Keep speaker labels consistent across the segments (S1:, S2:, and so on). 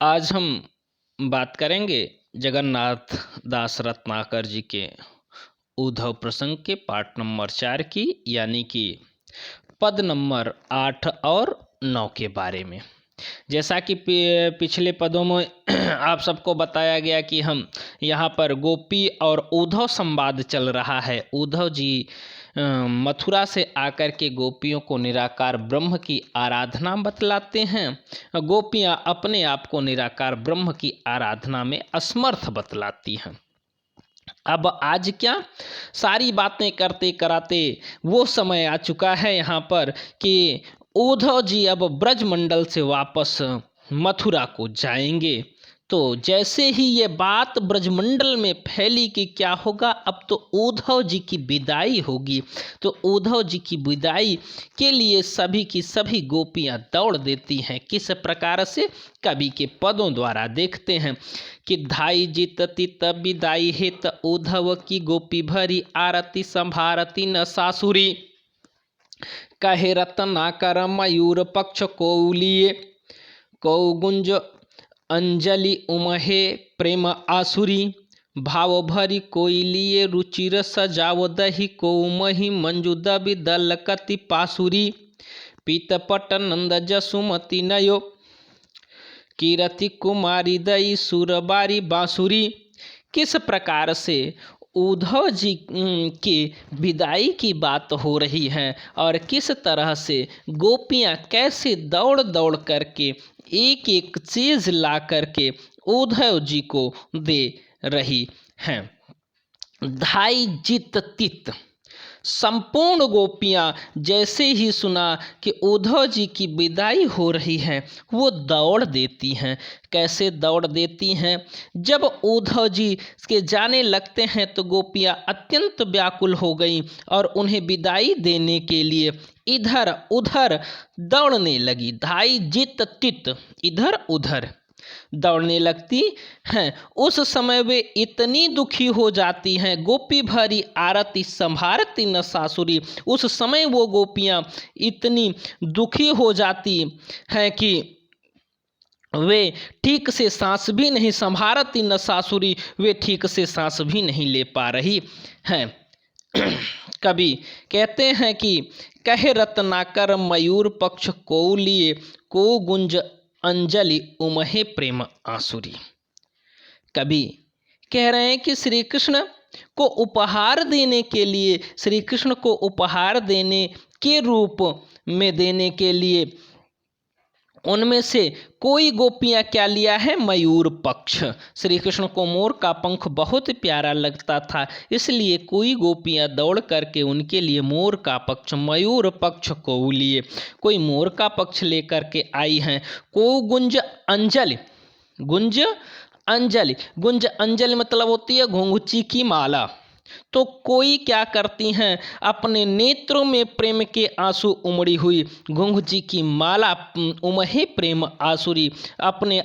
S1: आज हम बात करेंगे जगन्नाथ दास रत्नाकर जी के उद्धव प्रसंग के पाठ नंबर 4 की, यानी कि पद नंबर 8 और 9 के बारे में। जैसा कि पिछले पदों में आप सबको बताया गया कि हम यहाँ पर गोपी और उद्धव संवाद चल रहा है। उद्धव जी मथुरा से आकर के गोपियों को निराकार ब्रह्म की आराधना बतलाते हैं। गोपियाँ अपने आप को निराकार ब्रह्म की आराधना में असमर्थ बतलाती हैं। अब आज क्या सारी बातें करते कराते वो समय आ चुका है यहाँ पर कि उद्धव जी अब ब्रजमंडल से वापस मथुरा को जाएंगे। तो जैसे ही ये बात ब्रजमंडल में फैली कि क्या होगा, अब तो उद्धव जी की विदाई होगी। तो उद्धव जी की विदाई के लिए सभी की सभी गोपियां दौड़ देती हैं। किस प्रकार से, कवि के पदों द्वारा देखते हैं कि धाई जित तित विदाई हित उद्धव की गोपी भरी आरती संभारती न सासुरी कहे रत्नाकर मयूर पक्ष कौलिए कौगुंज अंजलि उमहे प्रेम आसुरी भाव भरी कोई लिए रुचिर सजाव दही को मही मंजु दबी दल कति पासुरी पीतपट नंद जसुमति नयो कीरति कुमारी दई सुरबारी बांसुरी। किस प्रकार से उद्धव जी की विदाई की बात हो रही है और किस तरह से गोपियाँ कैसे दौड़ दौड़ करके एक एक चीज ला करके उद्धव जी को दे रही हैं। धाई जित तित, संपूर्ण गोपियाँ जैसे ही सुना कि उद्धव जी की विदाई हो रही है वो दौड़ देती हैं। कैसे दौड़ देती हैं, जब उद्धव जी के जाने लगते हैं तो गोपियाँ अत्यंत व्याकुल हो गईं और उन्हें विदाई देने के लिए इधर उधर दौड़ने लगी। धाई जित तित, इधर उधर दौड़ने लगती हैं। उस समय वे इतनी दुखी हो जाती हैं, गोपी भरी आरती संभारती न सासुरी। उस समय वो गोपियाँ इतनी दुखी हो जाती हैं कि वे ठीक से सांस भी नहीं संभारती न सासुरी, वे ठीक से सांस भी नहीं ले पा रही हैं। कवि कहते हैं कि कहे रत्नाकर मयूर पक्ष को लिए को गुंज अंजलि उमहे प्रेम आसुरी। कवि कह रहे हैं कि श्री कृष्ण को उपहार देने के लिए, श्री कृष्ण को उपहार देने के रूप में देने के लिए उनमें से कोई गोपियाँ क्या लिया है, मयूर पक्ष। श्री कृष्ण को मोर का पंख बहुत प्यारा लगता था, इसलिए कोई गोपियाँ दौड़ करके उनके लिए मोर का पक्ष, मयूर पक्ष को लिए कोई मोर का पक्ष लेकर के आई हैं। को गुंज अंजलि, गुंज अंजलि, गुंज अंजलि मतलब होती है घुंघची की माला। तो कोई क्या करती हैं, अपने नेत्रों में प्रेम के आंसू उमड़ी हुई घुंघची की माला उमहे प्रेम आसुरी। अपने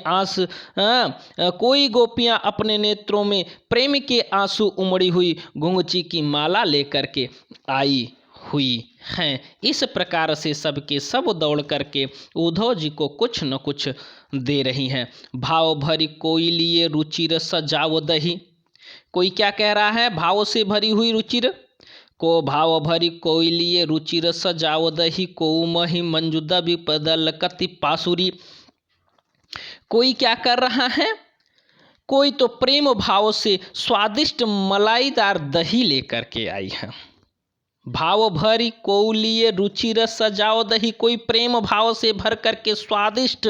S1: कोई गोपियां अपने नेत्रों में प्रेम के आंसू उमड़ी हुई घुंघची की माला लेकर के आई हुई हैं। इस प्रकार से सबके सब दौड़ करके उद्धव जी को कुछ न कुछ दे रही हैं। भाव भरी कोई लिए रुचिर सजाव दही, कोई क्या कह रहा है, भाव से भरी हुई रुचिर को भाव भरी कोई लिए रुचिर सजाव दही को मही मंजुदा विपदल कति पासुरी। कोई क्या कर रहा है, कोई तो प्रेम भाव से स्वादिष्ट मलाईदार दही लेकर के आई है। भाव भरी को लिए रुचिर सजाओ दही, कोई प्रेम भाव से भर करके स्वादिष्ट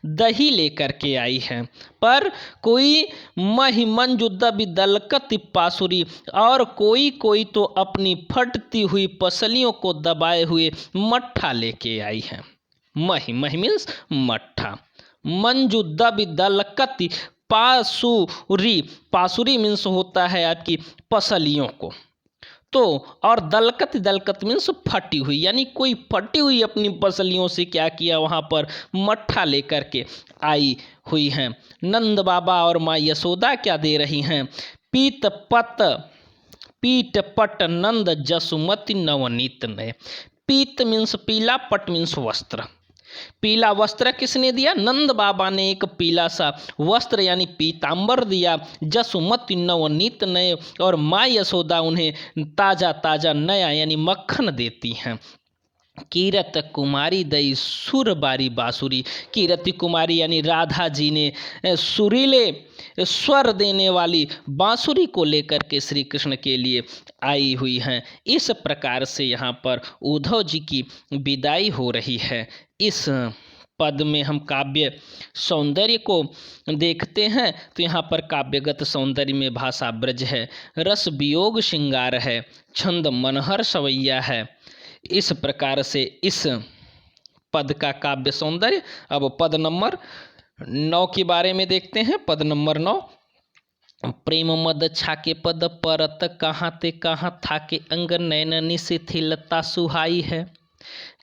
S1: दही लेकर के आई है। पर कोई मही मंजुदा दलकति पासुरी, और कोई कोई तो अपनी फटती हुई पसलियों को दबाए हुए मट्ठा लेके आई है। मही, मही मीन्स मट्ठा, मंजुदा दलकति पासुरी, पासुरी मीन्स होता है आपकी पसलियों को। तो और दलकत, दलकत मीन्स फटी हुई, यानी कोई फटी हुई अपनी पसलियों से क्या किया, वहाँ पर मट्ठा लेकर के आई हुई हैं। नंद बाबा और माँ यशोदा क्या दे रही हैं, पीत पट नंद जसुमति नवनीत नए। पीत मीन्स पीला, पट मीन्स वस्त्र। पीला वस्त्र किसने दिया? नंद बाबा ने एक पीला सा वस्त्र यानी पीतांबर दिया। जसुमती नवनीत नए, और माँ यशोदा उन्हें ताजा ताजा नया यानी मक्खन देती हैं। कीरत कुमारी दई सुर बारी बांसुरी, कीरति कुमारी यानी राधा जी ने सुरीले स्वर देने वाली बांसुरी को लेकर के श्री कृष्ण के लिए आई हुई हैं। इस प्रकार से यहाँ पर उद्धव जी की विदाई हो रही है। इस पद में हम काव्य सौंदर्य को देखते हैं तो यहाँ पर काव्यगत सौंदर्य में भाषा ब्रज है, रस वियोग श्रृंगार है, छंद मनहर सवैया है। इस प्रकार से इस पद का काव्य सौंदर्य। अब पद नंबर 9 के बारे में देखते हैं। पद नंबर 9, प्रेम मद छाके पद परत कहाँ ते कहाँ थाके अंग नैननी शिथिलता सुहाई है।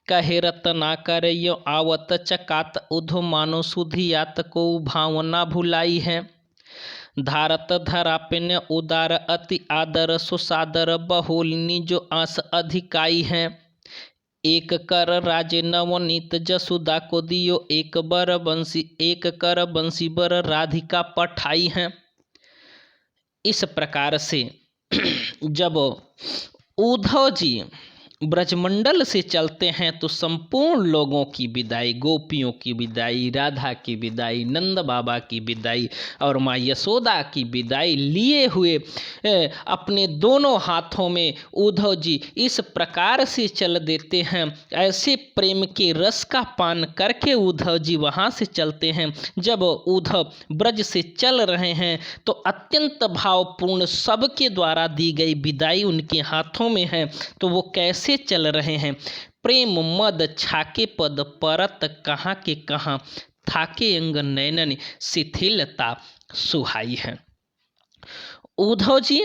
S1: कहे रतना करयो आवत चकात उधो मानो सुधियात को भावना भुलाई है। धारत धरा पिन उदार अति आदर सुसादर बहुलिनी जो आस अधिकाई है। एक कर राजे नवनीत जसुदा को दियो एक बर बंसी, एक कर बंसी बर राधिका पठाई है। इस प्रकार से जब उद्धव जी ब्रजमंडल से चलते हैं तो संपूर्ण लोगों की विदाई, गोपियों की विदाई, राधा की विदाई, नंद बाबा की विदाई और माँ यशोदा की विदाई लिए हुए अपने दोनों हाथों में उद्धव जी इस प्रकार से चल देते हैं। ऐसे प्रेम के रस का पान करके उद्धव जी वहाँ से चलते हैं। जब उद्धव ब्रज से चल रहे हैं तो अत्यंत भावपूर्ण सबके द्वारा दी गई विदाई उनके हाथों में है। तो वो कैसे चल रहे हैं? प्रेम मद छाके पद परत कहाँ के कहाँ थाके अंग नैनन शिथिलता सुहाई है। उद्धव जी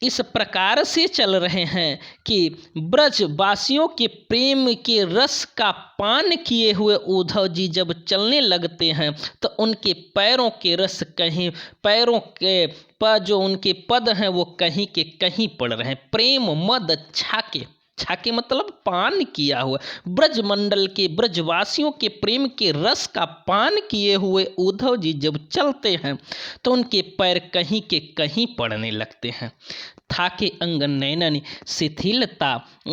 S1: इस प्रकार से चल रहे हैं कि ब्रजवासियों के प्रेम के रस का पान किए हुए उद्धव जी जब चलने लगते हैं तो उनके पैरों के रस कहीं, पैरों के पर जो उनके पद हैं वो कहीं के कहीं पड़ रहे हैं। प्रेम मद छाके, छाके मतलब पान किया हुआ, ब्रजमंडल के ब्रजवासियों के प्रेम के रस का पान किए हुए उद्धव जी जब चलते हैं तो उनके पैर कहीं के कहीं पड़ने लगते हैं। थाके अंग नैनन शिथिलता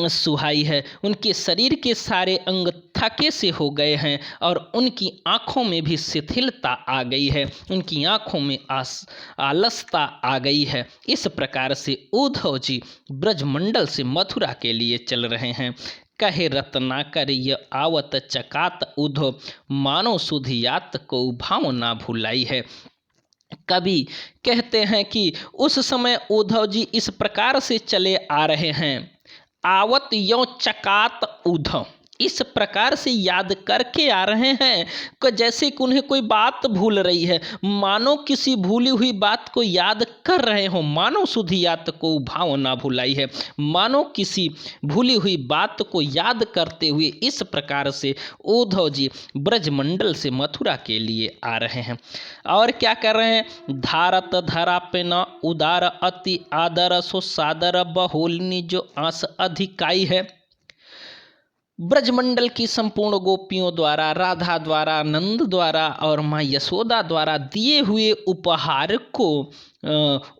S1: सुहाई है, उनके शरीर के सारे अंग थके से हो गए हैं और उनकी आँखों में भी शिथिलता आ गई है, उनकी आँखों में आलसता आ गई है। इस प्रकार से उद्धव जी ब्रजमंडल से मथुरा के लिए चल रहे हैं। कहे रत्नाकर ये आवत चकात उद्धव मानो सुधियात को भावना भुलाई है। कवि कहते हैं कि उस समय उद्धव जी इस प्रकार से चले आ रहे हैं। आवत यो चकात उद्धव, इस प्रकार से याद करके आ रहे हैं कि जैसे कि उन्हें कोई बात भूल रही है, मानो किसी भूली हुई बात को याद कर रहे हो। मानो सुधियात को भावना भुलाई है, मानो किसी भूली हुई बात को याद करते हुए इस प्रकार से उद्धव जी ब्रजमंडल से मथुरा के लिए आ रहे हैं। और क्या कर रहे हैं? धारत धरा पे न उदार अति आदर सो सादर बहुलिनी जो आस अधिकाई है। ब्रजमंडल की संपूर्ण गोपियों द्वारा, राधा द्वारा, नंद द्वारा और माँ यशोदा द्वारा दिए हुए उपहार को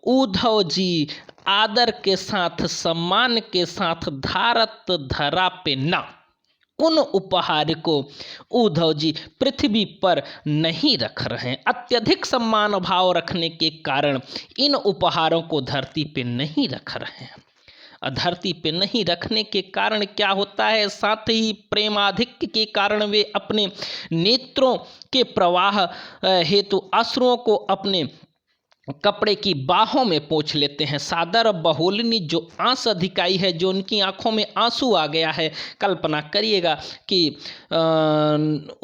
S1: उद्धव जी आदर के साथ, सम्मान के साथ धारत धरा पे न, उन उपहार को उद्धव जी पृथ्वी पर नहीं रख रहे हैं। अत्यधिक सम्मान भाव रखने के कारण इन उपहारों को धरती पे नहीं रख रहे हैं। धरती पे नहीं रखने के कारण क्या होता है? साथ ही प्रेमाधिक्य के कारण वे अपने नेत्रों के प्रवाह हेतु अश्रुओं को अपने कपड़े की बाहों में पोंछ लेते हैं। सादर बहुलिनी जो आंस अधिकाई है, जो उनकी आंखों में आंसू आ गया है। कल्पना करिएगा कि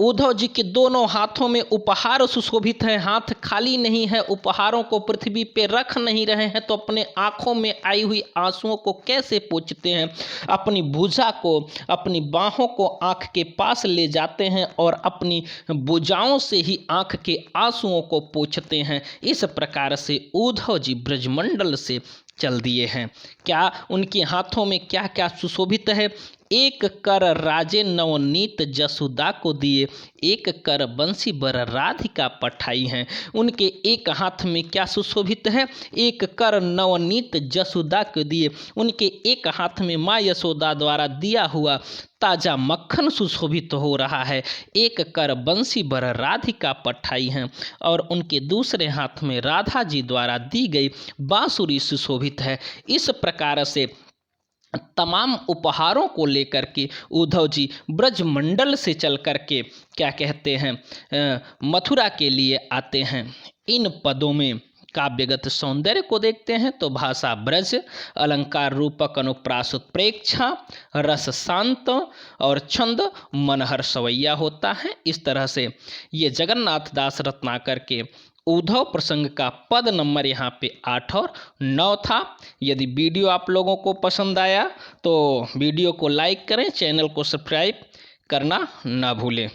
S1: उद्धव जी के दोनों हाथों में उपहार सुशोभित हैं, हाथ खाली नहीं है, उपहारों को पृथ्वी पे रख नहीं रहे हैं, तो अपने आंखों में आई हुई आंसुओं को कैसे पोंछते हैं? अपनी भुजा को, अपनी बाहों को आंख के पास ले जाते हैं और अपनी भुजाओं से ही आंख के आंसुओं को पोंछते हैं। इस प्रकार से उद्धव जी ब्रजमंडल से चल दिए हैं। क्या उनके हाथों में क्या क्या सुशोभित है? एक कर राजे नवनीत जसुदा को दिए, एक कर बंसी बर राधिका पठाई हैं। उनके एक हाथ में क्या सुशोभित है? एक कर नवनीत जसुदा को दिए, उनके एक हाथ में माँ यशोदा द्वारा दिया हुआ ताजा मक्खन सुशोभित हो रहा है। एक कर बंसी बर राधिका पठाई हैं और उनके दूसरे हाथ में राधा जी द्वारा दी गई बांसुरी सुशोभित है। इस प्रकार से तमाम उपहारों को लेकर के उद्धव जी ब्रजमंडल से चल कर के क्या कहते हैं मथुरा के लिए आते हैं। इन पदों में काव्यगत सौंदर्य को देखते हैं तो भाषा ब्रज, अलंकार रूपक अनुप्रास उत्प्रेक्षा, रस शांत और छंद मनहर सवैया होता है। इस तरह से ये जगन्नाथ दास रत्नाकर के उद्धव प्रसंग का पद नंबर यहाँ पे 8 और 9 था। यदि वीडियो आप लोगों को पसंद आया तो वीडियो को लाइक करें, चैनल को सब्सक्राइब करना ना भूलें।